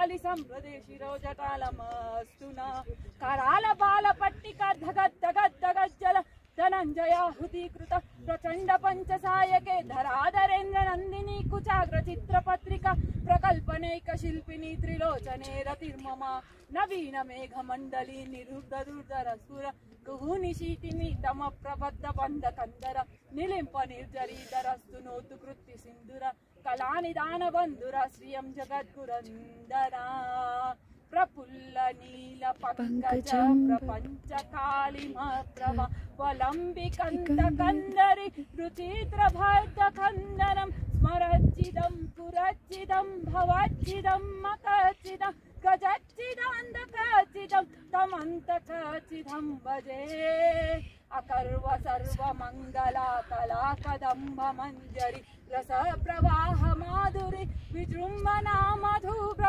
काली संप्रदे शिरोजटालमस्तु न कराल बाल पट्टिका धगत् धगत् धगत् जल धनञ्जयाहुतीकृत प्रचंड पंचसायके धराधरेन्द्र नंदिनी कुचाग्र चित्रपत्रिका प्रकल्पनैक शिल्पिनी त्रिलोचने रतिर्मम नवीन मेघमंडली निरुद्ध दुर्धर सुर कुहुनिशीतिमी तम प्रबद्ध बंध कंदर निलिंप निर्जरीधरस्तु नोतु कृत्ति सिंधुर कलानिदान बंधुर श्रियं जगद्गुरंदरा प्रफुल्ल नील पंकज प्रपंच कालिमा प्रभा वलंबिकंत कंदरी रुचित्र भक्त खंदनम स्मरच्चिदं पुरच्चिदं भवच्चिदं मकच्चिदं गजच्चिदान्धकच्चिदं तमन्तकच्चिदं भजे अकर्व सर्वमंगला कला कदम्ब मंजरी रस प्रवाह माधुरी विजृंभणा मधुव्रत